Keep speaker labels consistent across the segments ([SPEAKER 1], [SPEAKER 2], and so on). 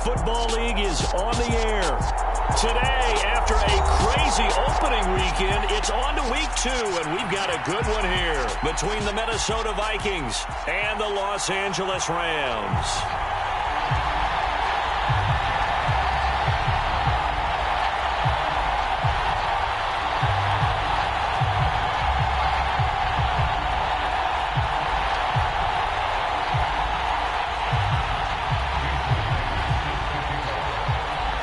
[SPEAKER 1] Football League is on the air. Today, after a crazy opening weekend, it's on to week 2, and we've got a good one here between the Minnesota Vikings and the Los Angeles Rams.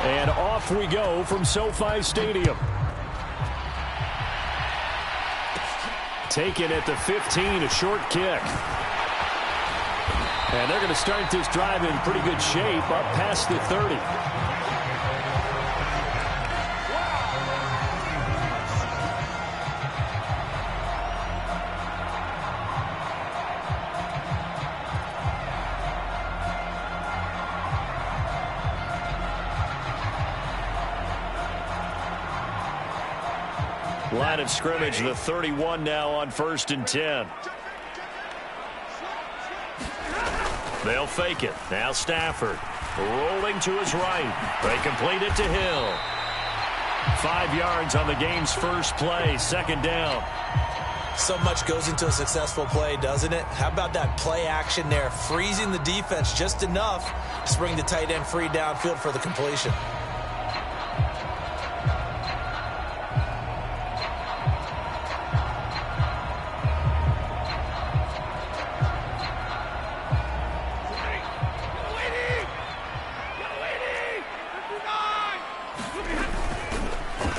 [SPEAKER 1] And off we go from SoFi Stadium. Taken at the 15, a short kick. And they're going to start this drive in pretty good shape up past the 30. Line of scrimmage, the 31 now on 1st and 10. They'll fake it. Now Stafford rolling to his right. They complete it to Hill. 5 yards on the game's first play, 2nd down.
[SPEAKER 2] So much goes into a successful play, doesn't it? How about that play action there, freezing the defense just enough to bring the tight end free downfield for the completion.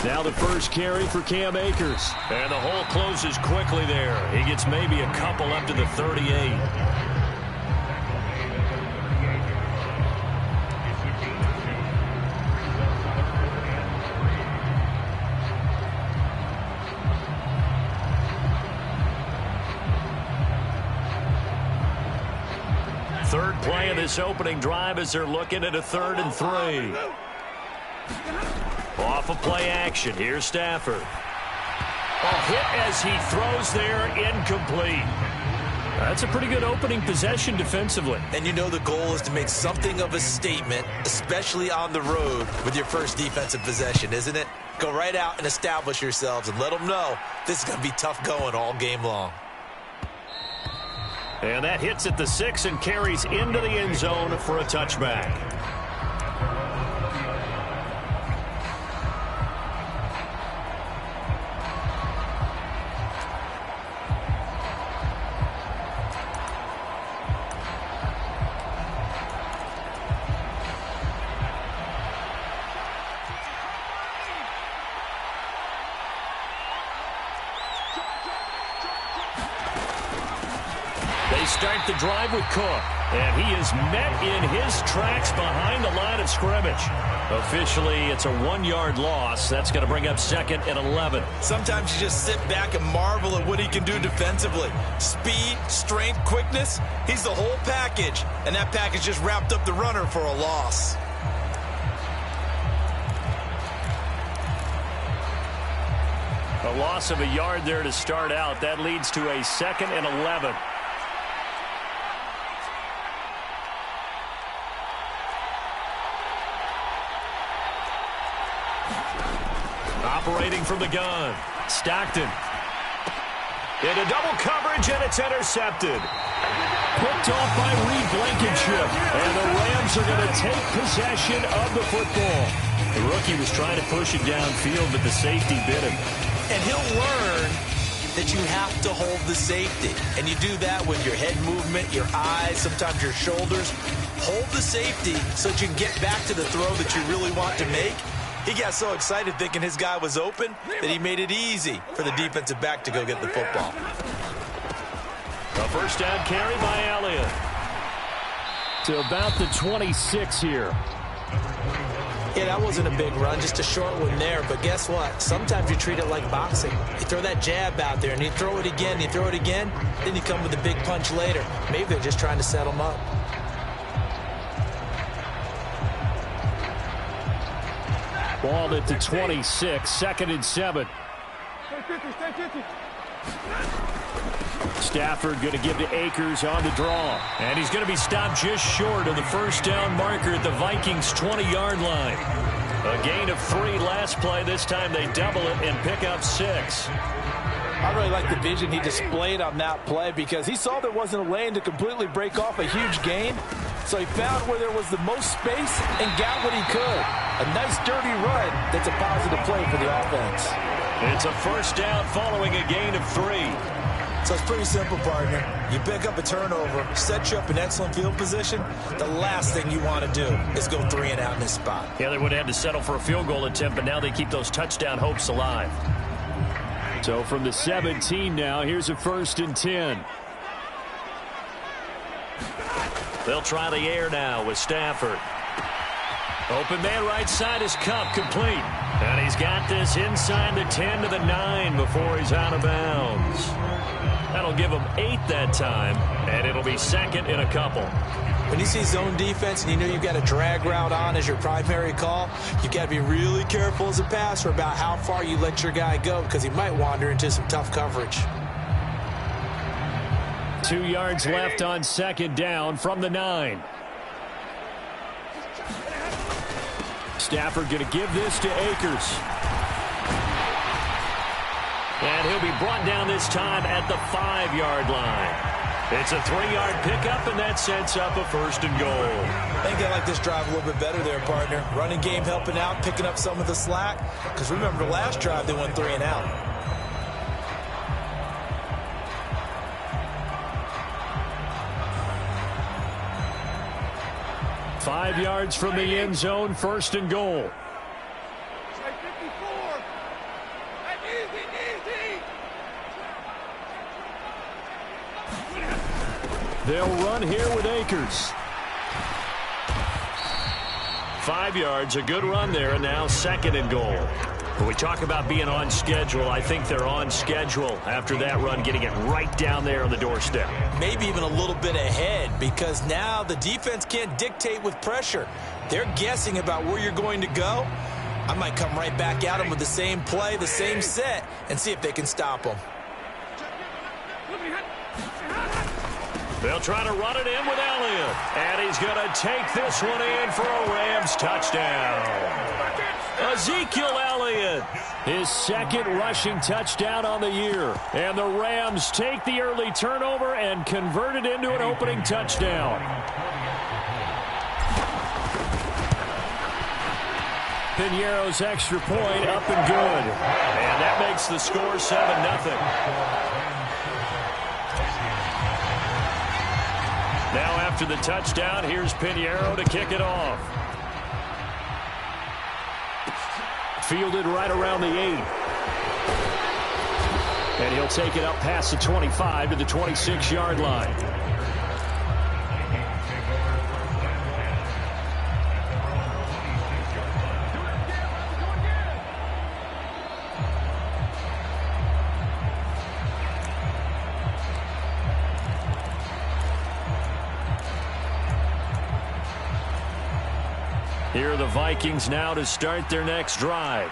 [SPEAKER 1] Now the first carry for Cam Akers. And the hole closes quickly there. He gets maybe a couple up to the 38. Third play of this opening drive as they're looking at a 3rd and 3. Off of play action. Here's Stafford. A hit as he throws there, incomplete. That's a pretty good opening possession defensively.
[SPEAKER 2] And you know the goal is to make something of a statement, especially on the road with your first defensive possession, isn't it? Go right out and establish yourselves and let them know this is going to be tough going all game long.
[SPEAKER 1] And that hits at the 6 and carries into the end zone for a touchback. They start the drive with Cook, and he is met in his tracks behind the line of scrimmage. Officially, it's a 1-yard loss. That's going to bring up 2nd and 11.
[SPEAKER 2] Sometimes you just sit back and marvel at what he can do defensively. Speed, strength, quickness, he's the whole package, and that package just wrapped up the runner for a loss.
[SPEAKER 1] A loss of a yard there to start out. That leads to a 2nd and 11. Operating from the gun, Stockton. Into double coverage, and it's intercepted. Picked off by Reed Blankenship, and the Rams are going to take possession of the football. The rookie was trying to push it downfield, but the safety bit him.
[SPEAKER 2] And he'll learn that you have to hold the safety. And you do that with your head movement, your eyes, sometimes your shoulders. Hold the safety so that you can get back to the throw that you really want to make. He got so excited thinking his guy was open that he made it easy for the defensive back to go get the football.
[SPEAKER 1] A first down carry by Elliott. To about the 26 here.
[SPEAKER 2] Yeah, that wasn't a big run, just a short one there. But guess what? Sometimes you treat it like boxing. You throw that jab out there, and you throw it again, you throw it again, then you come with a big punch later. Maybe they're just trying to set him up.
[SPEAKER 1] Ball at the 26, 2nd and 7. Stafford going to give to Akers on the draw. And he's going to be stopped just short of the first down marker at the Vikings' 20-yard line. A gain of 3 last play. This time they double it and pick up 6.
[SPEAKER 2] I really like the vision he displayed on that play because he saw there wasn't a lane to completely break off a huge gain. So he found where there was the most space and got what he could. A nice dirty run that's a positive play for the offense.
[SPEAKER 1] It's a first down following a gain of 3.
[SPEAKER 2] So it's pretty simple, partner. You pick up a turnover, set you up in excellent field position. The last thing you want to do is go 3 and out in this spot.
[SPEAKER 1] Yeah, they would have had to settle for a field goal attempt, but now they keep those touchdown hopes alive. So from the 17 now, here's a 1st and 10. They'll try the air now with Stafford. Open man right side is Cup, complete. And he's got this inside the 10 to the 9 before he's out of bounds. That'll give him 8 that time, and it'll be second in a couple.
[SPEAKER 2] When you see zone defense and you know you've got a drag route on as your primary call, you've got to be really careful as a passer about how far you let your guy go because he might wander into some tough coverage.
[SPEAKER 1] 2 yards left on 2nd down from the 9. Stafford going to give this to Akers. And he'll be brought down this time at the 5-yard line. It's a 3-yard pickup, and that sets up a 1st and goal.
[SPEAKER 2] I think I like this drive a little bit better there, partner. Running game helping out, picking up some of the slack. Because remember, the last drive, they went 3 and out.
[SPEAKER 1] Five yards from the end zone, 1st and goal. They'll run here with Akers. 5 yards, a good run there, and now 2nd and goal. When we talk about being on schedule, I think they're on schedule after that run, getting it right down there on the doorstep.
[SPEAKER 2] Maybe even a little bit ahead because now the defense can't dictate with pressure. They're guessing about where you're going to go. I might come right back at them with the same play, the same set, and see if they can stop them.
[SPEAKER 1] They'll try to run it in with Elliott. And he's going to take this one in for a Rams touchdown. Ezekiel Elliott, his 2nd rushing touchdown on the year. And the Rams take the early turnover and convert it into an opening touchdown. Piñeiro's extra point up and good. And that makes the score 7-0. Now after the touchdown, here's Piñeiro to kick it off. Fielded right around the 8. And he'll take it up past the 25 to the 26-yard line. Here are the Vikings now to start their next drive.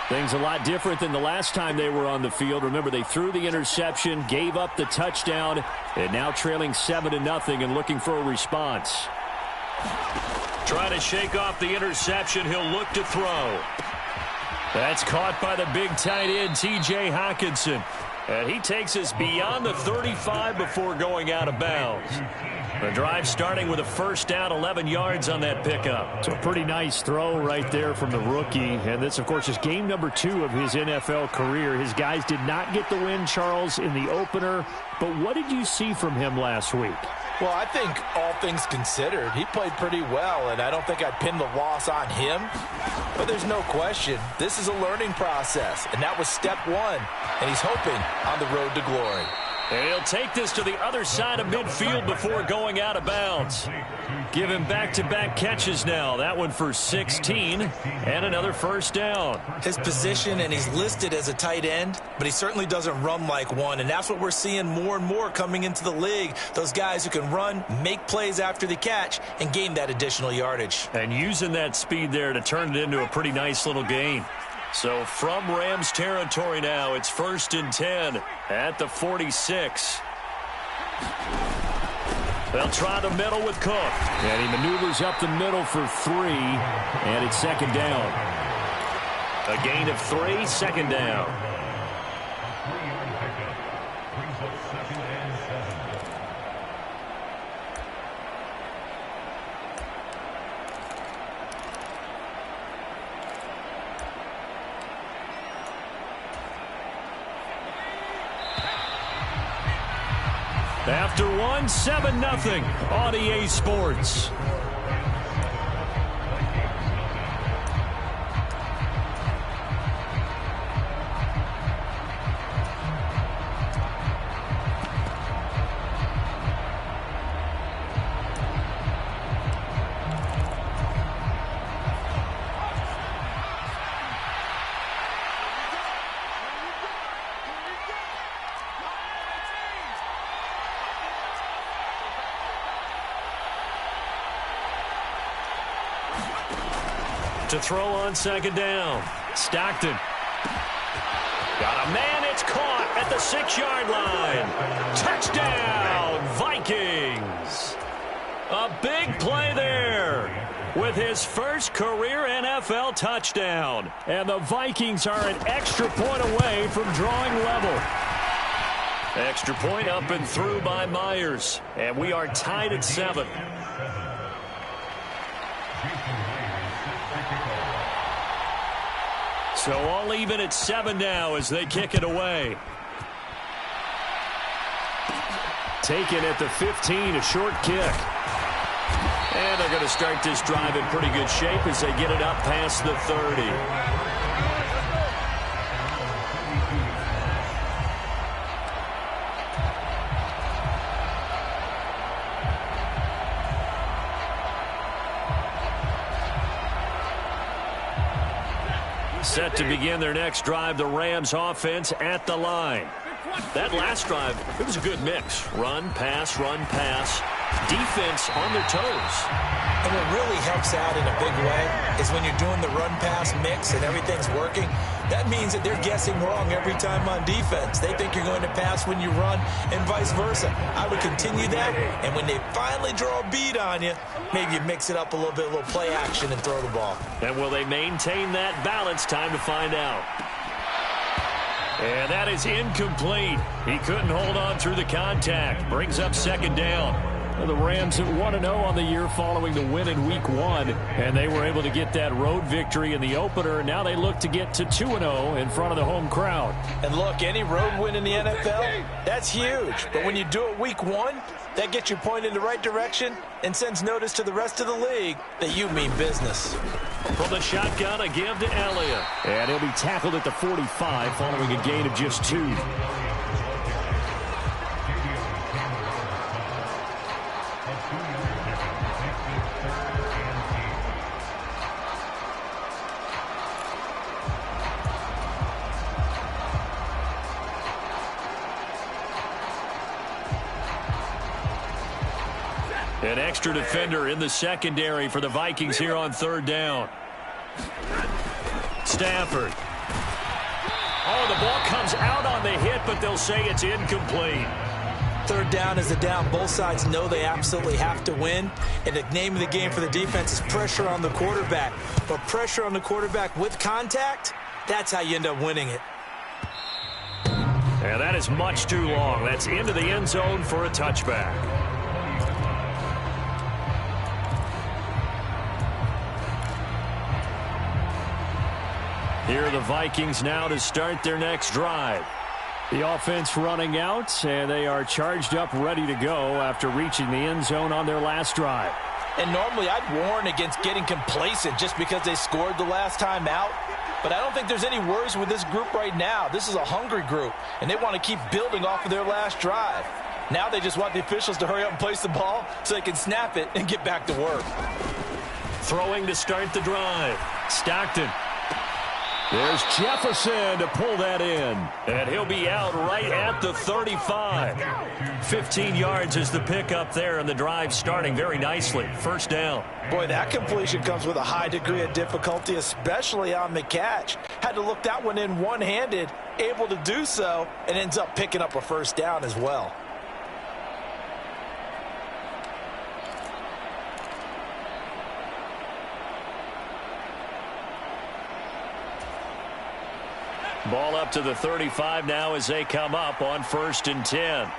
[SPEAKER 1] Things a lot different than the last time they were on the field. Remember, they threw the interception, gave up the touchdown, and now trailing 7-0 and looking for a response. Trying to shake off the interception. He'll look to throw. That's caught by the big tight end, T.J. Hockenson. And he takes us beyond the 35 before going out of bounds. The drive starting with a 1st down, 11 yards on that pickup. So a pretty nice throw right there from the rookie. And this, of course, is game number 2 of his NFL career. His guys did not get the win, Charles, in the opener. But what did you see from him last week?
[SPEAKER 2] Well, I think all things considered, he played pretty well, and I don't think I'd pin the loss on him. But there's no question, this is a learning process, and that was step 1, and he's hoping on the road to glory.
[SPEAKER 1] And he'll take this to the other side of midfield before going out of bounds. Give him back-to-back catches now. That one for 16 and another 1st down.
[SPEAKER 2] His position, and he's listed as a tight end, but he certainly doesn't run like one, and that's what we're seeing more and more coming into the league. Those guys who can run, make plays after the catch, and gain that additional yardage.
[SPEAKER 1] And using that speed there to turn it into a pretty nice little gain. So from Rams territory now, it's 1st and 10 at the 46. They'll try the middle with Cook.
[SPEAKER 3] And he maneuvers up the middle for 3, and it's 2nd down.
[SPEAKER 1] A gain of 3, 2nd down. After 7-0 on EA Sports. To throw on 2nd down. Stockton. Got a man. It's caught at the 6-yard line. Touchdown, Vikings. A big play there with his first career NFL touchdown.
[SPEAKER 3] And the Vikings are an extra point away from drawing level.
[SPEAKER 1] Extra point up and through by Myers. And we are tied at 7. So all even at 7 now as they kick it away.
[SPEAKER 3] Taken at the 15, a short kick.
[SPEAKER 1] And they're going to start this drive in pretty good shape as they get it up past the 30. Set to begin their next drive, the Rams offense at the line. That last drive, it was a good mix. Run, pass, defense on their toes.
[SPEAKER 2] And what really helps out in a big way is when you're doing the run-pass mix and everything's working, that means that they're guessing wrong every time on defense. They think you're going to pass when you run and vice versa. I would continue that, and when they finally draw a bead on you, maybe you mix it up a little bit, a little play action and throw the ball.
[SPEAKER 1] And will they maintain that balance? Time to find out. And that is incomplete. He couldn't hold on through the contact. Brings up 2nd down.
[SPEAKER 3] Well, the Rams at 1-0 on the year following the win in Week 1, and they were able to get that road victory in the opener. Now they look to get to 2-0 in front of the home crowd.
[SPEAKER 2] And look, any road win in the NFL, that's huge. But when you do it Week 1, that gets your point in the right direction and sends notice to the rest of the league that you mean business.
[SPEAKER 1] From the shotgun, a give to Elliott.
[SPEAKER 3] And he'll be tackled at the 45 following a gain of just 2.
[SPEAKER 1] An extra defender in the secondary for the Vikings here on 3rd down. Stafford. Oh, the ball comes out on the hit, but they'll say it's incomplete.
[SPEAKER 2] 3rd down is the down. Both sides know they absolutely have to win. And the name of the game for the defense is pressure on the quarterback. But pressure on the quarterback with contact, that's how you end up winning it.
[SPEAKER 1] And that is much too long. That's into the end zone for a touchback. Here are the Vikings now to start their next drive.
[SPEAKER 3] The offense running out, and they are charged up, ready to go after reaching the end zone on their last drive.
[SPEAKER 2] And normally I'd warn against getting complacent just because they scored the last time out. But I don't think there's any worries with this group right now. This is a hungry group, and they want to keep building off of their last drive. Now they just want the officials to hurry up and place the ball so they can snap it and get back to work.
[SPEAKER 1] Throwing to start the drive. Stockton.
[SPEAKER 3] There's Jefferson to pull that in.
[SPEAKER 1] And he'll be out right at the 35. 15 yards is the pickup there, and the drive starting very nicely. 1st down.
[SPEAKER 2] Boy, that completion comes with a high degree of difficulty, especially on the catch. had to look that one in one-handed, able to do so, and ends up picking up a first down as well.
[SPEAKER 3] Ball up to the 35 now as they come up on 1st and 10.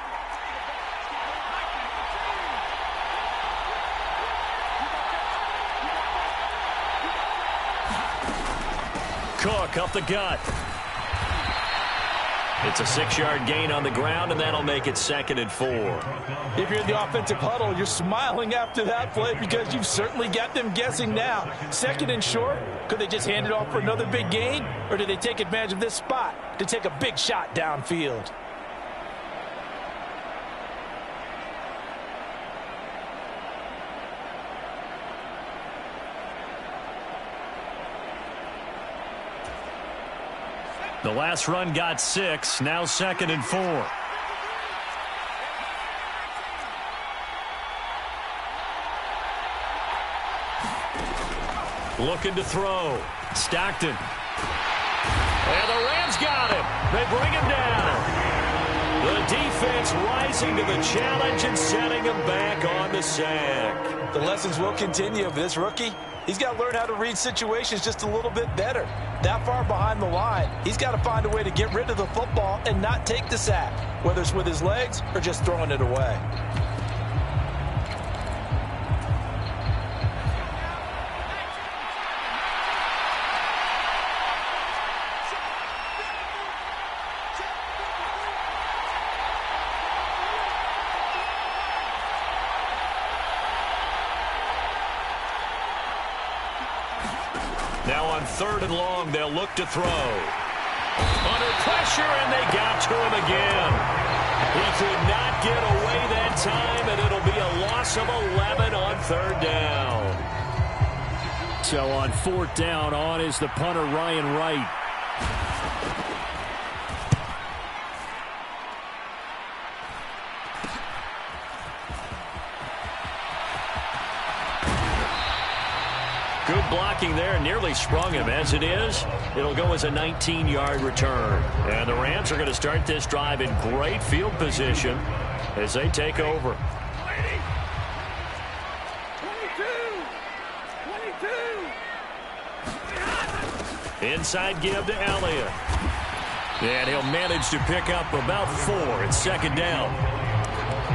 [SPEAKER 3] Cook up the gut. It's a 6-yard gain on the ground, and that'll make it 2nd and 4.
[SPEAKER 2] If you're in the offensive huddle, you're smiling after that play because you've certainly got them guessing now. 2nd and short, could they just hand it off for another big gain? Or do they take advantage of this spot to take a big shot downfield?
[SPEAKER 3] The last run got 6, now 2nd and 4. Looking to throw. Stockton. And the Rams got him. They bring him down. The defense rising to the challenge and setting him back on the sack.
[SPEAKER 2] The lessons will continue of this rookie. He's got to learn how to read situations just a little bit better. That far behind the line, he's got to find a way to get rid of the football and not take the sack, whether it's with his legs or just throwing it away.
[SPEAKER 3] Now on 3rd and long, they'll look to throw. Under pressure, and they got to him again. He could not get away that time, and it'll be a loss of 11 on 3rd down. So on 4th down, on is the punter, Ryan Wright. Good blocking there, nearly sprung him. As it is, it'll go as a 19-yard return. And the Rams are going to start this drive in great field position as they take over. 22. Inside give to Elliott. And he'll manage to pick up about 4. It's 2nd down.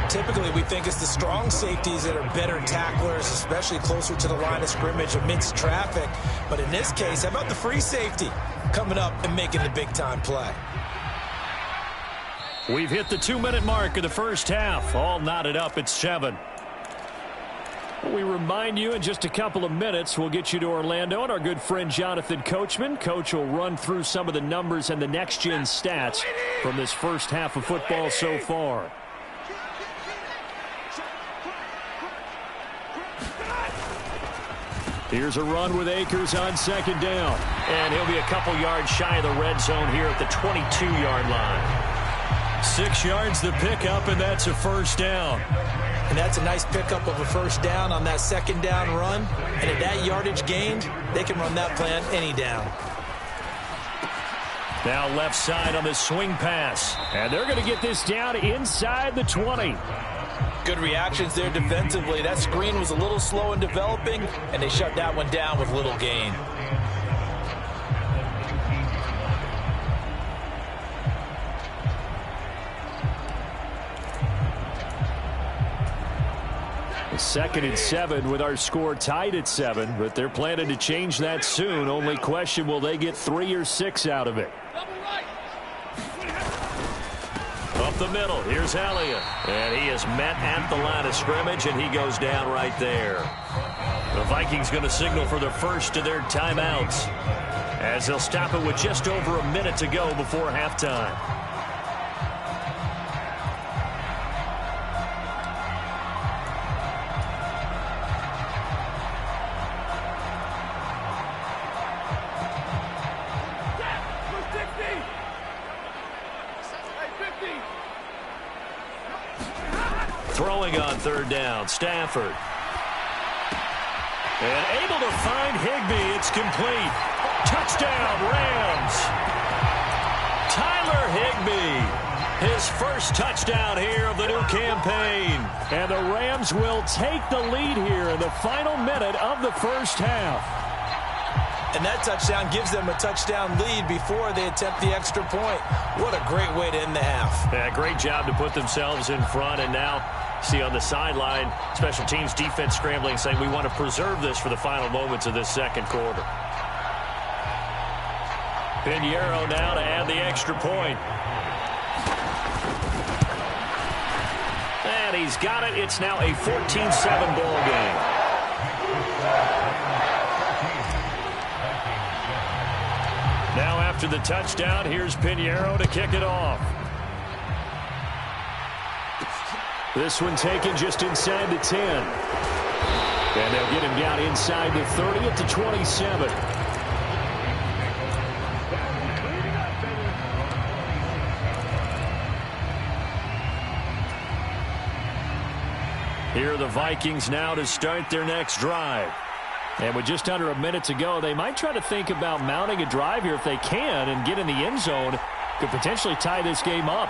[SPEAKER 2] Typically, we think it's the strong safeties that are better tacklers, especially closer to the line of scrimmage amidst traffic. But in this case, how about the free safety coming up and making the big-time play?
[SPEAKER 3] We've hit the 2-minute mark of the first half. All knotted up at 7. We remind you in just a couple of minutes, we'll get you to Orlando and our good friend Jonathan Coachman. Coach will run through some of the numbers and the next-gen stats from this first half of football so far. Here's a run with Akers on 2nd down. And he'll be a couple yards shy of the red zone here at the 22-yard line. 6 yards the pickup, and that's a first down.
[SPEAKER 2] And that's a nice pickup of a first down on that 2nd down run. And at that yardage gained, they can run that play on any down.
[SPEAKER 3] Now left side on the swing pass. And they're going to get this down inside the 20.
[SPEAKER 2] Good reactions there defensively. That screen was a little slow in developing, and they shut that one down with little gain.
[SPEAKER 3] Second and 7 with our score tied at 7, but they're planning to change that soon. Only question, will they get 3 or 6 out of it? Up the middle, here's Elliott. And he is met at the line of scrimmage, and he goes down right there. The Vikings going to signal for the first of their timeouts, as they'll stop it with just over a minute to go before halftime. Throwing on 3rd down, Stafford. And able to find Higbee. It's complete. Touchdown, Rams. Tyler Higbee, his first touchdown here of the new campaign. And the Rams will take the lead here in the final minute of the first half.
[SPEAKER 2] And that touchdown gives them a touchdown lead before they attempt the extra point. What a great way to end the half.
[SPEAKER 3] Yeah, great job to put themselves in front. And now, see on the sideline, special teams defense scrambling, saying we want to preserve this for the final moments of this second quarter. Pinheiro now to add the extra point. And he's got it. It's now a 14-7 ball game. Now after the touchdown, here's Pinheiro to kick it off. This one taken just inside the 10. And they'll get him down inside the 30 at the 27. Here are the Vikings now to start their next drive. And with just under a minute to go, they might try to think about mounting a drive here if they can and get in the end zone. Could potentially tie this game up.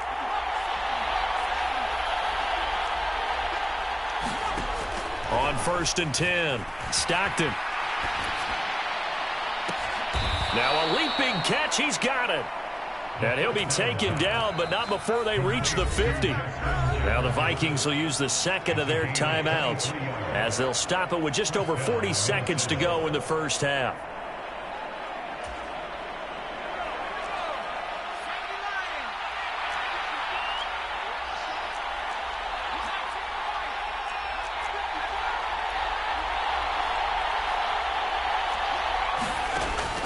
[SPEAKER 3] On 1st and 10, Stockton. Now a leaping catch. He's got it. And he'll be taken down, but not before they reach the 50. Now the Vikings will use the second of their timeouts as they'll stop it with just over 40 seconds to go in the first half.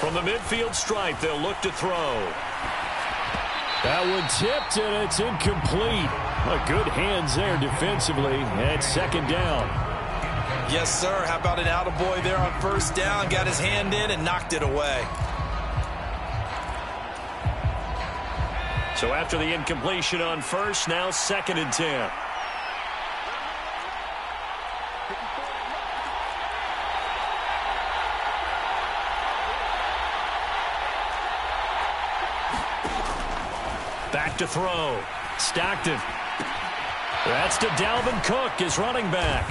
[SPEAKER 3] From the midfield stripe, they'll look to throw. That one tipped, and it's incomplete. Good hands there defensively, and second down.
[SPEAKER 2] Yes, sir. How about an attaboy there on first down? Got his hand in and knocked it away.
[SPEAKER 3] So after the incompletion on first, now 2nd and 10. Back to throw. Stockton. That's to Dalvin Cook, his running back.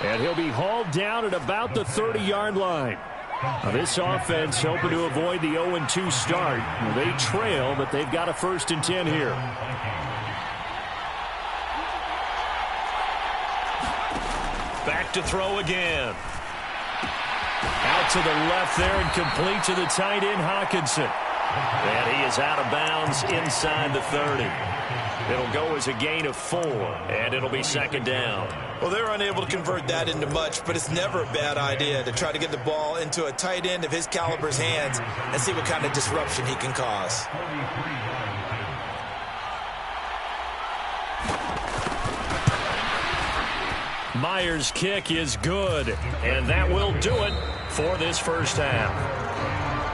[SPEAKER 3] And he'll be hauled down at about the 30-yard line. Now this offense hoping to avoid the 0-2 start. They trail, but they've got a 1st and 10 here. Back to throw again. Out to the left there and complete to the tight end, Hawkinson. And he is out of bounds inside the 30. It'll go as a gain of 4, and it'll be 2nd down.
[SPEAKER 2] Well, they're unable to convert that into much, but it's never a bad idea to try to get the ball into a tight end of his caliber's hands and see what kind of disruption he can cause.
[SPEAKER 3] Myers' kick is good, and that will do it for this first half.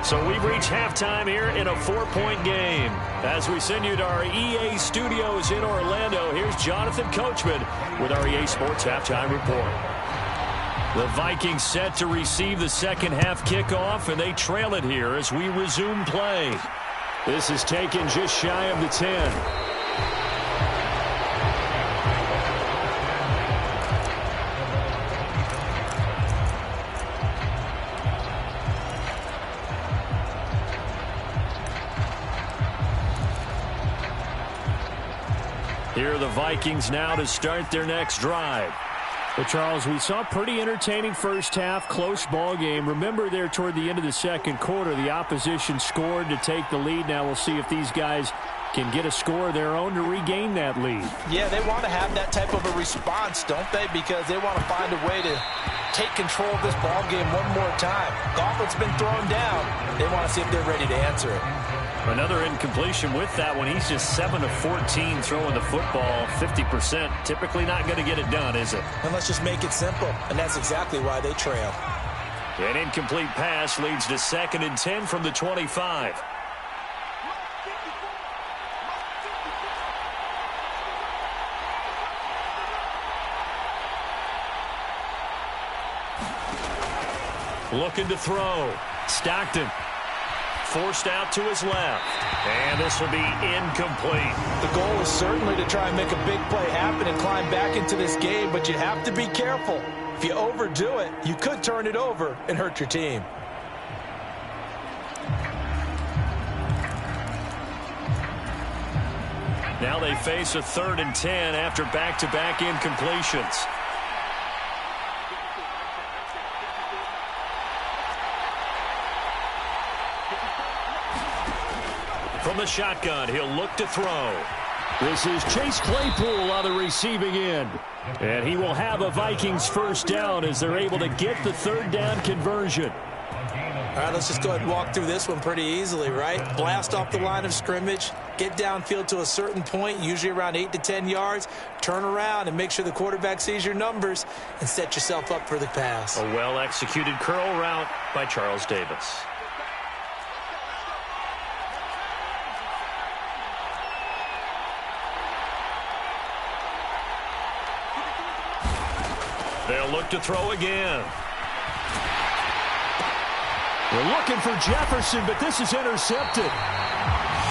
[SPEAKER 3] So we've reached halftime here in a 4-point game. As we send you to our EA studios in Orlando, here's Jonathan Coachman with our EA Sports Halftime Report. The Vikings set to receive the second half kickoff, and they trail it here as we resume play. This is taken just shy of the 10. Here are the Vikings now to start their next drive. Well, Charles, we saw a pretty entertaining first half, close ball game. Remember there toward the end of the second quarter, the opposition scored to take the lead. Now we'll see if these guys can get a score of their own to regain that lead.
[SPEAKER 2] Yeah, they want to have that type of a response, don't they? Because they want to find a way to take control of this ball game one more time. Gauntlet's been thrown down. They want to see if they're ready to answer it.
[SPEAKER 3] Another incompletion with that one. He's just 7 of 14 throwing the football, 50%. Typically not going to get it done, is it?
[SPEAKER 2] And let's just make it simple. And that's exactly why they trail.
[SPEAKER 3] An incomplete pass leads to 2nd and 10 from the 25. Looking to throw. Stockton.
[SPEAKER 1] Forced out to his left. And this will be incomplete.
[SPEAKER 2] The goal is certainly to try and make a big play happen and climb back into this game, but you have to be careful. If you overdo it, you could turn it over and hurt your team.
[SPEAKER 1] Now they face a 3rd and 10 after back-to-back incompletions. From the shotgun, he'll look to throw. This is Chase Claypool on the receiving end. And he will have a Vikings first down as they're able to get the 3rd down conversion.
[SPEAKER 2] All right, let's just go ahead and walk through this one pretty easily, right? Blast off the line of scrimmage, get downfield to a certain point, usually around 8 to 10 yards, turn around and make sure the quarterback sees your numbers and set yourself up for the pass.
[SPEAKER 1] A well-executed curl route by Charles Davis. They'll look to throw again. They're looking for Jefferson, but this is intercepted.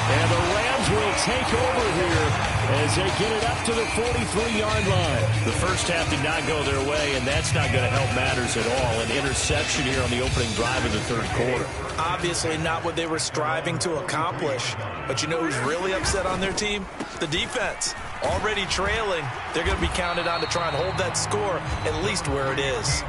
[SPEAKER 1] And the Rams will take over here as they get it up to the 43-yard line. The first half did not go their way, and that's not going to help matters at all. An interception here on the opening drive of the 3rd quarter.
[SPEAKER 2] Obviously not what they were striving to accomplish. But you know who's really upset on their team? The defense. Already trailing, they're going to be counted on to try and hold that score at least where it is.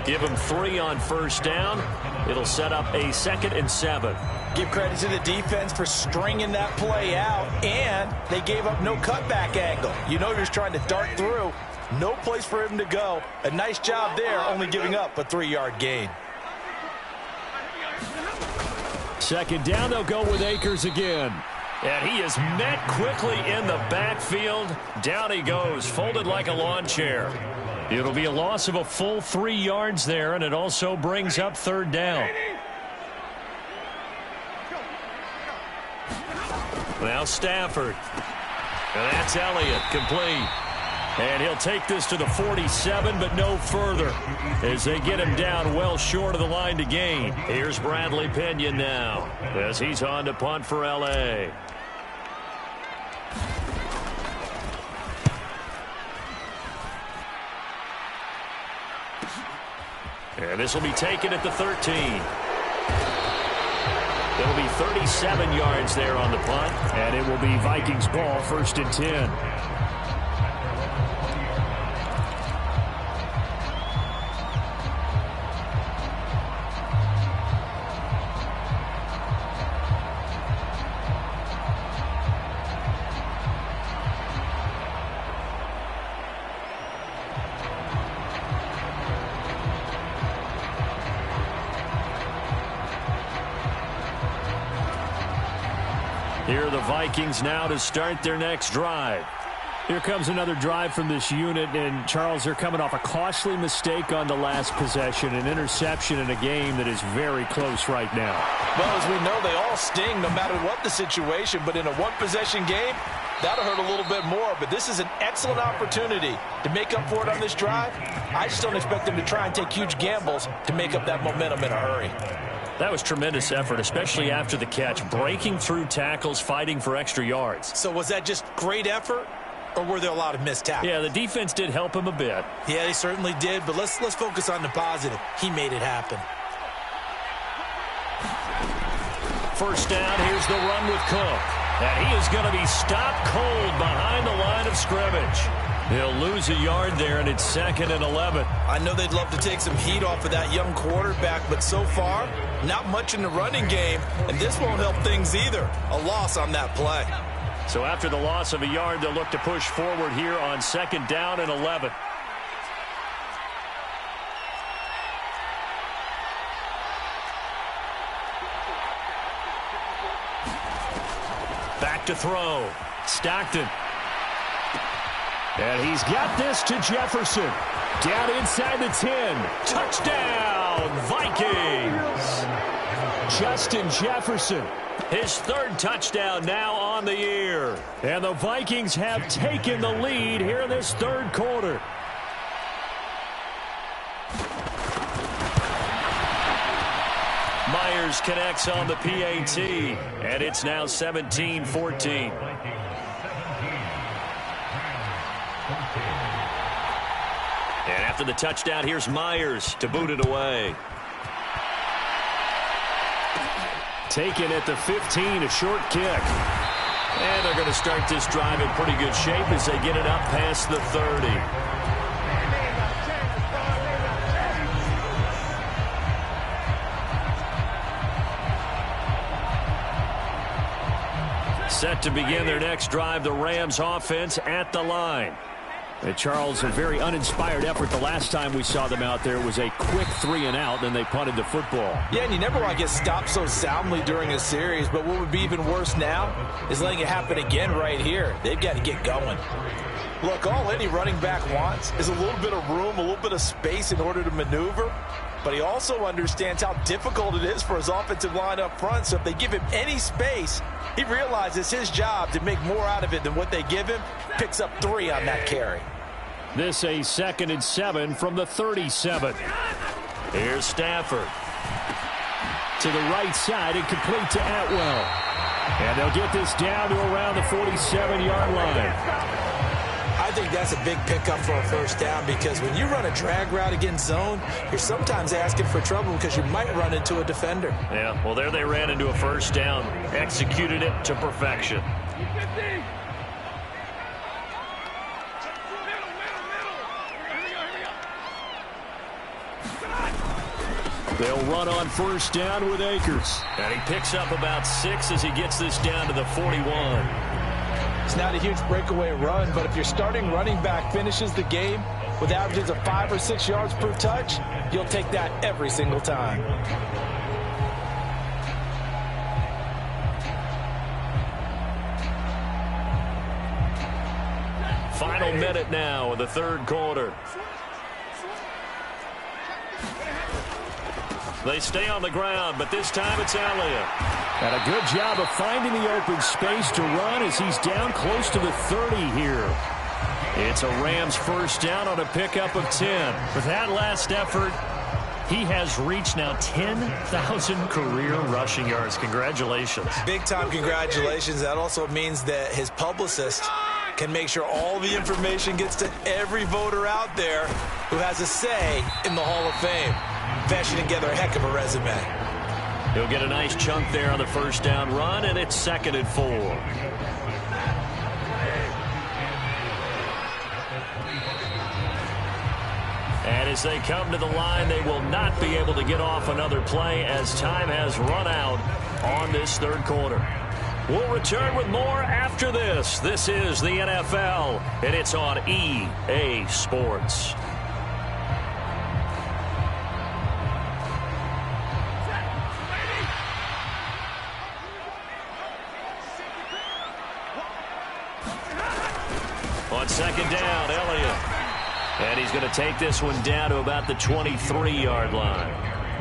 [SPEAKER 1] Give them 3 on first down. It'll set up a 2nd and 7.
[SPEAKER 2] Give credit to the defense for stringing that play out, and they gave up no cutback angle. You know you're just trying to dart through. No place for him to go. A nice job there, only giving up a 3-yard gain.
[SPEAKER 1] 2nd down, they'll go with Akers again. And he is met quickly in the backfield. Down he goes, folded like a lawn chair. It'll be a loss of a full 3 yards there, and it also brings up 3rd down. Now Stafford. And that's Elliott, complete. And he'll take this to the 47, but no further, as they get him down well short of the line to gain. Here's Bradley Pinion now, as he's on to punt for L.A. And this will be taken at the 13. It'll be 37 yards there on the punt, and it will be Vikings ball, 1st and 10. Here are the Vikings now to start their next drive. Here comes another drive from this unit, and Charles, they're coming off a costly mistake on the last possession, an interception in a game that is very close right now.
[SPEAKER 2] Well, as we know, they all sting no matter what the situation, but in a one-possession game, that'll hurt a little bit more. But this is an excellent opportunity to make up for it on this drive. I just don't expect them to try and take huge gambles to make up that momentum in a hurry.
[SPEAKER 1] That was tremendous effort, especially after the catch, breaking through tackles, fighting for extra yards.
[SPEAKER 2] So was that just great effort, or were there a lot of missed tackles?
[SPEAKER 1] Yeah, the defense did help him a bit.
[SPEAKER 2] Yeah, they certainly did, but let's focus on the positive. He made it happen.
[SPEAKER 1] First down, here's the run with Cook. And he is going to be stopped cold behind the line of scrimmage. He'll lose a yard there, and it's 2nd and 11.
[SPEAKER 2] I know they'd love to take some heat off of that young quarterback, but so far, not much in the running game, and this won't help things either. A loss on that play.
[SPEAKER 1] So after the loss of a yard, they'll look to push forward here on 2nd down and 11. Back to throw. Stockton. And he's got this to Jefferson. Down inside the 10. Touchdown, Vikings. Justin Jefferson. His 3rd touchdown now on the year. And the Vikings have taken the lead here in this 3rd quarter. Myers connects on the PAT, and it's now 17-14. And after the touchdown, here's Myers to boot it away. Taken at the 15, a short kick. And they're going to start this drive in pretty good shape as they get it up past the 30. Set to begin their next drive, the Rams offense at the line.
[SPEAKER 3] And Charles, a very uninspired effort. The last time we saw them out there was a quick 3-and-out, then they punted the football.
[SPEAKER 2] Yeah, and you never want to get stopped so soundly during a series, but what would be even worse now is letting it happen again right here. They've got to get going. Look, all any running back wants is a little bit of room, a little bit of space in order to maneuver, but he also understands how difficult it is for his offensive line up front, so if they give him any space, he realizes his job to make more out of it than what they give him, picks up 3 on that carry.
[SPEAKER 3] This a 2nd and 7 from the 37.
[SPEAKER 1] Here's Stafford.
[SPEAKER 3] To the right side and complete to Atwell. And they'll get this down to around the 47-yard line.
[SPEAKER 2] I think that's a big pickup for a first down because when you run a drag route against zone, you're sometimes asking for trouble because you might run into a defender.
[SPEAKER 1] Yeah, well, there they ran into a first down, executed it to perfection.
[SPEAKER 3] They'll run on first down with Akers.
[SPEAKER 1] And he picks up about 6 as he gets this down to the 41.
[SPEAKER 2] It's not a huge breakaway run, but if your starting running back finishes the game with averages of 5 or 6 yards per touch, you'll take that every single time.
[SPEAKER 1] Final minute now of the third quarter. They stay on the ground, but this time it's Elliott.
[SPEAKER 3] And a good job of finding the open space to run as he's down close to the 30 here.
[SPEAKER 1] It's a Rams first down on a pickup of 10.
[SPEAKER 3] With that last effort, he has reached now 10,000 career rushing yards. Congratulations.
[SPEAKER 2] Big-time congratulations. That also means that his publicist can make sure all the information gets to every voter out there who has a say in the Hall of Fame. Fashioning together a heck of a resume.
[SPEAKER 1] He'll get a nice chunk there on the first down run, and it's 2nd and 4. And as they come to the line, they will not be able to get off another play as time has run out on this third quarter. We'll return with more after this. This is the NFL, and it's on EA Sports. On second down, Elliott. And he's going to take this one down to about the 23-yard line.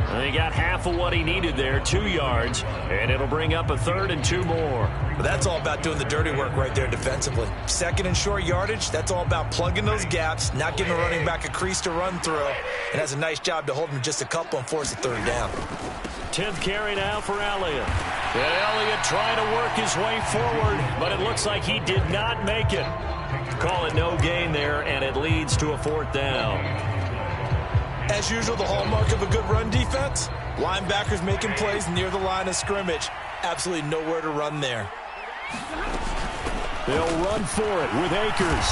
[SPEAKER 1] And he got half of what he needed there, 2 yards, and it'll bring up a 3rd and 2 more.
[SPEAKER 2] But that's all about doing the dirty work right there defensively. 2nd and short yardage, that's all about plugging those gaps, not giving a running back a crease to run through, and has a nice job to hold him just a couple and force a 3rd down.
[SPEAKER 1] 10th carry now for Elliott. And Elliott trying to work his way forward, but it looks like he did not make it. Call it no gain there, and it leads to a 4th down.
[SPEAKER 2] As usual, the hallmark of a good run defense, linebackers making plays near the line of scrimmage. Absolutely nowhere to run there.
[SPEAKER 3] They'll run for it with Akers.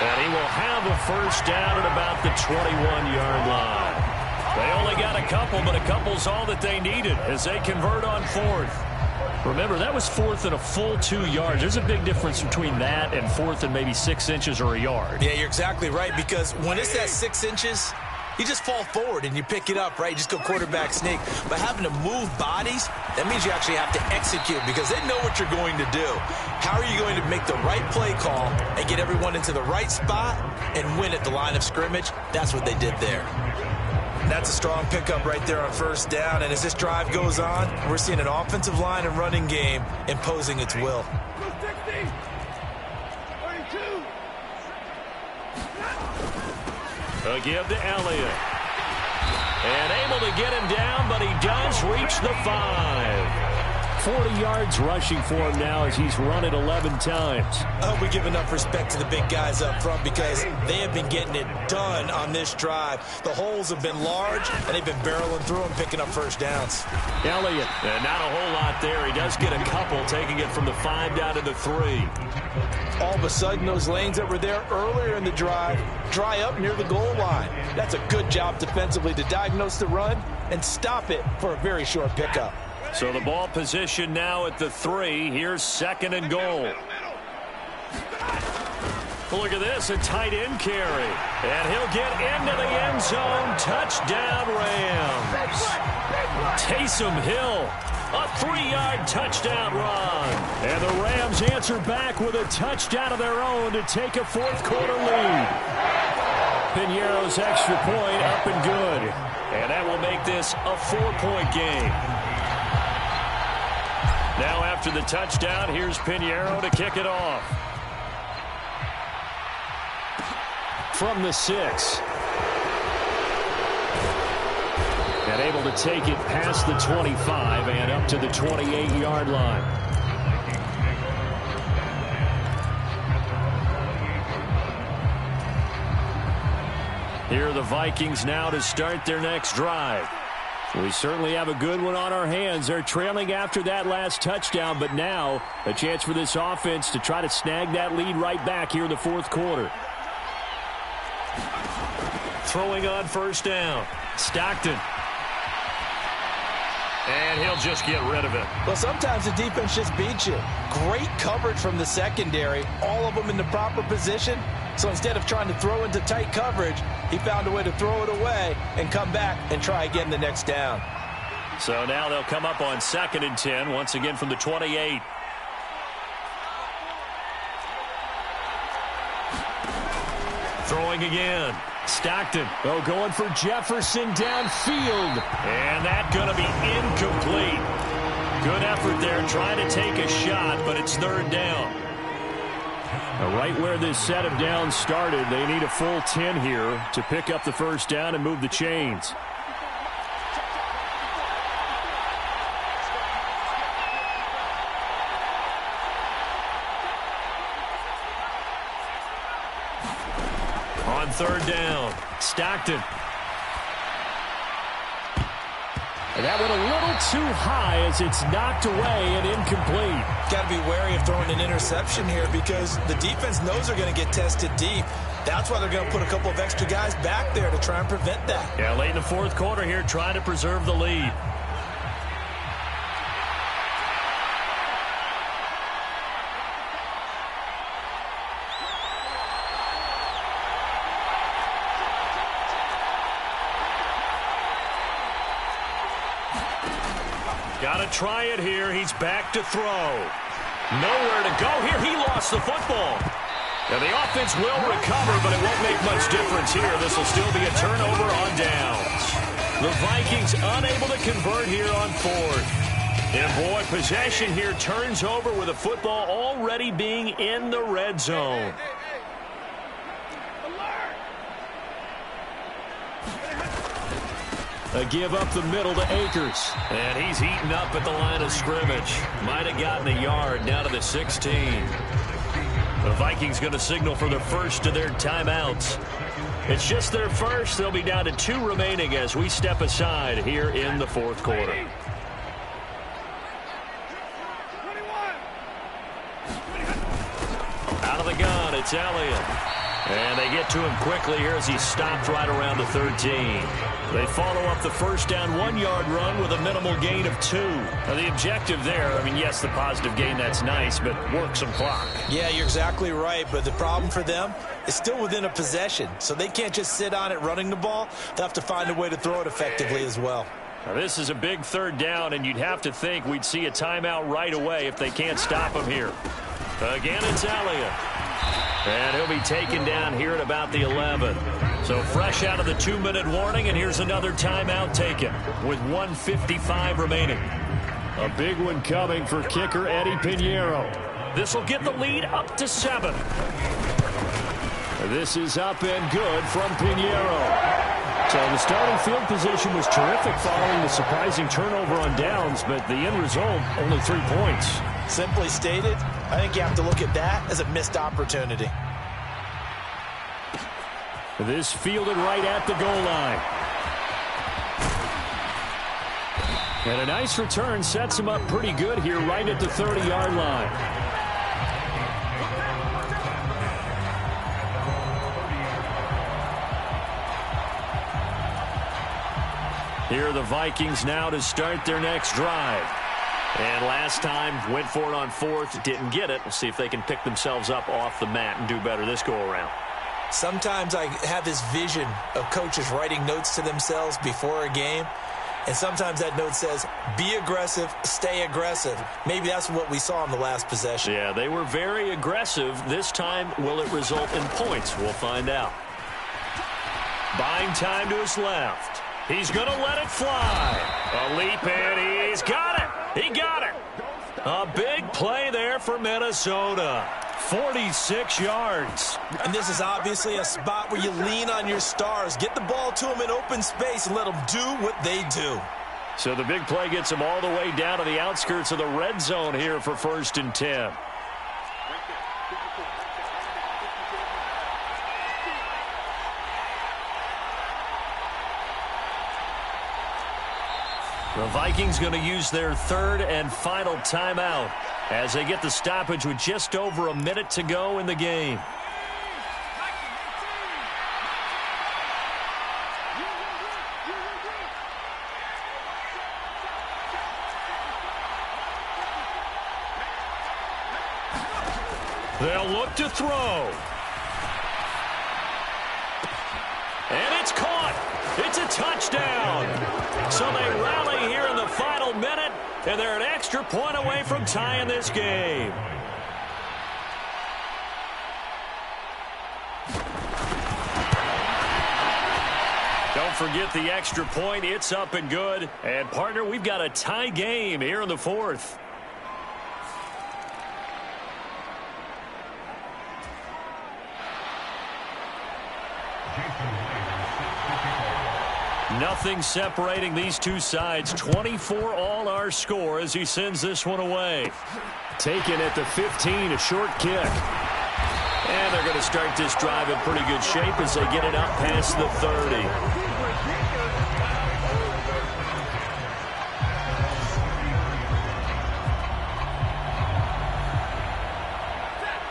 [SPEAKER 1] And he will have a first down at about the 21-yard line. They only got a couple, but a couple's all that they needed as they convert on 4th.
[SPEAKER 3] Remember, that was 4th and a full 2 yards. There's a big difference between that and 4th and maybe 6 inches or a yard.
[SPEAKER 2] Yeah, you're exactly right, because when it's that 6 inches, you just fall forward and you pick it up, right? You just go quarterback sneak. But having to move bodies, that means you actually have to execute because they know what you're going to do. How are you going to make the right play call and get everyone into the right spot and win at the line of scrimmage? That's what they did there. That's a strong pickup right there on first down. And as this drive goes on, we're seeing an offensive line and running game imposing its will.
[SPEAKER 1] A give to Elliott. And able to get him down, but he does
[SPEAKER 3] reached the 5. 40 yards rushing for him now as he's run it 11 times.
[SPEAKER 2] I hope we give enough respect to the big guys up front because they have been getting it done on this drive. The holes have been large, and they've been barreling through them, picking up first downs.
[SPEAKER 3] Elliott, not a whole lot there. He does get a couple, taking it from the 5 down to the 3.
[SPEAKER 2] All of a sudden, those lanes that were there earlier in the drive dry up near the goal line. That's a good job defensively to diagnose the run and stop it for a very short pickup.
[SPEAKER 3] So the ball position now at the 3. Here's 2nd and goal. Look at this, a tight end carry. And he'll get into the end zone. Touchdown, Rams. Taysom Hill, a 3-yard touchdown run. And the Rams answer back with a touchdown of their own to take a fourth-quarter lead. Piñeiro's extra point up and good. And that will make this a 4-point game. Now after the touchdown, here's Piñeiro to kick it off. From the 6. And able to take it past the 25 and up to the 28-yard line. Here are the Vikings now to start their next drive. We certainly have a good one on our hands. They're trailing after that last touchdown, but now a chance for this offense to try to snag that lead right back here in the fourth quarter. Throwing on first down. Stockton. And he'll just get rid of it.
[SPEAKER 2] Well, sometimes the defense just beats you. Great coverage from the secondary. All of them in the proper position. So instead of trying to throw into tight coverage, he found a way to throw it away and come back and try again the next down.
[SPEAKER 3] So now they'll come up on 2nd and 10, once again from the 28. Throwing again. Stockton, going for Jefferson downfield. And that's going to be incomplete. Good effort there trying to take a shot, but it's 3rd down. Right where this set of downs started, they need a full 10 here to pick up the first down and move the chains. On 3rd down, Stockton. And that went a little too high as it's knocked away and incomplete.
[SPEAKER 2] Got to be wary of throwing an interception here because the defense knows they're going to get tested deep. That's why they're going to put a couple of extra guys back there to try and prevent that.
[SPEAKER 3] Yeah, late in the fourth quarter here, trying to preserve the lead. Got to try it here. He's back to throw. Nowhere to go here. He lost the football. Now the offense will recover, but it won't make much difference here. This will still be a turnover on downs. The Vikings unable to convert here on 4th. And boy, possession here turns over with the football already being in the red zone. A give up the middle to Akers. And he's eaten up at the line of scrimmage. Might have gotten a yard down to the 16. The Vikings going to signal for the first of their timeouts. It's just their first. They'll be down to 2 remaining as we step aside here in the fourth quarter. Out of the gun, it's Elliott. And they get to him quickly here as he stopped right around the 13. They follow up the first down 1-yard run with a minimal gain of 2. Now the objective there, I mean, yes, the positive gain, that's nice, but work some clock.
[SPEAKER 2] Yeah, you're exactly right, but the problem for them is still within a possession, so they can't just sit on it running the ball. They'll have to find a way to throw it effectively as well.
[SPEAKER 3] Now this is a big 3rd down, and you'd have to think we'd see a timeout right away if they can't stop him here. Again, it's Elliott. And he'll be taken down here at about the 11. So fresh out of the 2-minute warning, and here's another timeout taken with 1:55 remaining. A big one coming for kicker Eddie Piñeiro. This will get the lead up to 7. This is up and good from Piñeiro. So the starting field position was terrific following the surprising turnover on downs, but the end result, only 3 points.
[SPEAKER 2] Simply stated, I think you have to look at that as a missed opportunity.
[SPEAKER 3] This fielded right at the goal line. And a nice return sets him up pretty good here right at the 30-yard line. Here are the Vikings now to start their next drive.
[SPEAKER 1] And last time, went for it on fourth, didn't get it. We'll see if they can pick themselves up off the mat and do better this go-around.
[SPEAKER 2] Sometimes I have this vision of coaches writing notes to themselves before a game. And sometimes that note says, be aggressive, stay aggressive. Maybe that's what we saw in the last possession.
[SPEAKER 1] Yeah, they were very aggressive. This time, will it result in points? We'll find out. Buying time to his left. He's going to let it fly. A leap, and he's got it. He got it. A big play there for Minnesota. 46 yards.
[SPEAKER 2] And this is obviously a spot where you lean on your stars. Get the ball to them in open space and let them do what they do.
[SPEAKER 3] So the big play gets them all the way down to the outskirts of the red zone here for 1st and 10. The Vikings going to use their 3rd and final timeout as they get the stoppage with just over a minute to go in the game. They'll look to throw. And it's caught. It's a touchdown. So they rally here in the final minute, and they're an extra point away from tying this game. Don't forget the extra point. It's up and good. And, partner, we've got a tie game here in the 4th. Nothing separating these two sides. 24 all our score as he sends this one away. Taken at the 15, a short kick. And they're going to start this drive in pretty good shape as they get it up past the 30.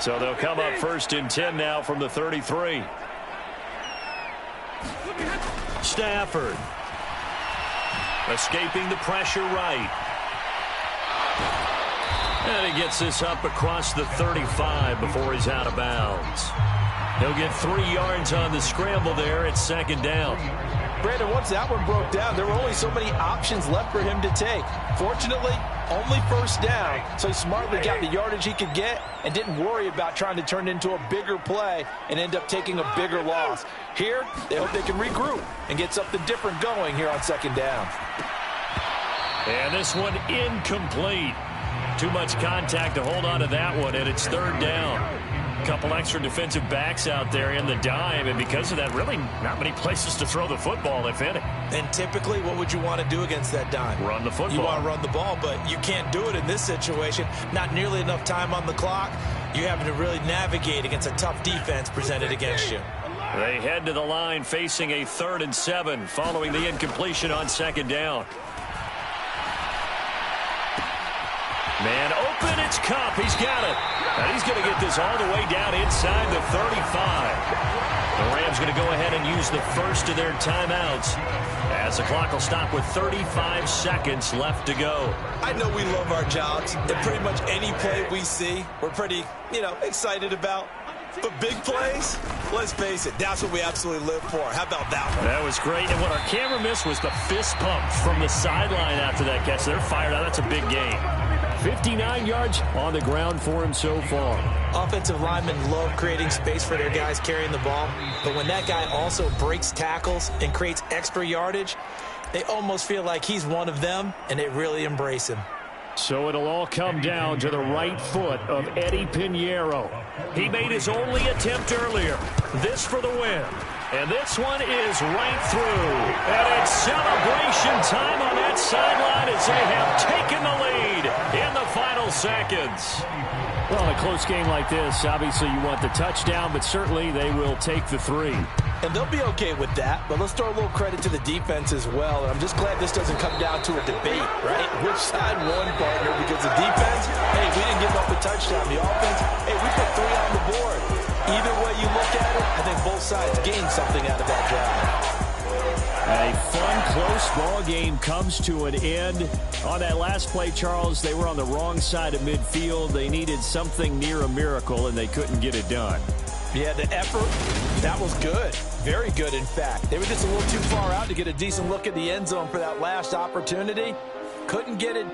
[SPEAKER 3] So they'll come up 1st and 10 now from the 33. Stafford. Escaping the pressure right. And he gets this up across the 35 before he's out of bounds. He'll get 3 yards on the scramble there at 2nd down.
[SPEAKER 2] Brandon, once that one broke down, there were only so many options left for him to take. Fortunately, only 1st down, so he smartly got the yardage he could get and didn't worry about trying to turn it into a bigger play and end up taking a bigger loss. Here, they hope they can regroup and get something different going here on 2nd down.
[SPEAKER 3] And this one incomplete. Too much contact to hold on to that one, and it's 3rd down. A couple extra defensive backs out there in the dime, and because of that, really not many places to throw the football, if any.
[SPEAKER 2] And typically, what would you want to do against that dime?
[SPEAKER 3] Run the football.
[SPEAKER 2] You want to run the ball, but you can't do it in this situation. Not nearly enough time on the clock. You're having to really navigate against a tough defense presented against you.
[SPEAKER 3] They head to the line facing a 3rd and 7 following the incompletion on 2nd down. Man open, it's Kupp. He's got it. And he's going to get this all the way down inside the 35. The Rams going to go ahead and use the first of their timeouts as the clock will stop with 35 seconds left to go.
[SPEAKER 2] I know we love our jobs, and pretty much any play we see, we're pretty, excited about. But big plays, let's face it, that's what we absolutely live for. How about that one?
[SPEAKER 3] That was great. And what our camera missed was the fist pump from the sideline after that catch. They're fired out. That's a big gain. 59 yards on the ground for him so far.
[SPEAKER 2] Offensive linemen love creating space for their guys carrying the ball. But when that guy also breaks tackles and creates extra yardage, they almost feel like he's one of them, and they really embrace him.
[SPEAKER 3] So it'll all come down to the right foot of Eddie Pinheiro. He made his only attempt earlier. This for the win. And this one is right through. And it's celebration time on that sideline as they have taken the lead in the final seconds.
[SPEAKER 1] Well, in a close game like this, obviously you want the touchdown, but certainly they will take the 3.
[SPEAKER 2] And they'll be okay with that, but let's throw a little credit to the defense as well. And I'm just glad this doesn't come down to a debate, right? Which side won, partner? Because the defense, hey, we didn't give up the touchdown. The offense, hey, we put 3 on the board. Either way you look at it, I think both sides gained something out of that drive.
[SPEAKER 1] A fun, close ball game comes to an end. On that last play, Charles, they were on the wrong side of midfield. They needed something near a miracle, and they couldn't get it done.
[SPEAKER 2] Yeah, the effort, that was good. Very good, in fact. They were just a little too far out to get a decent look at the end zone for that last opportunity. Couldn't get it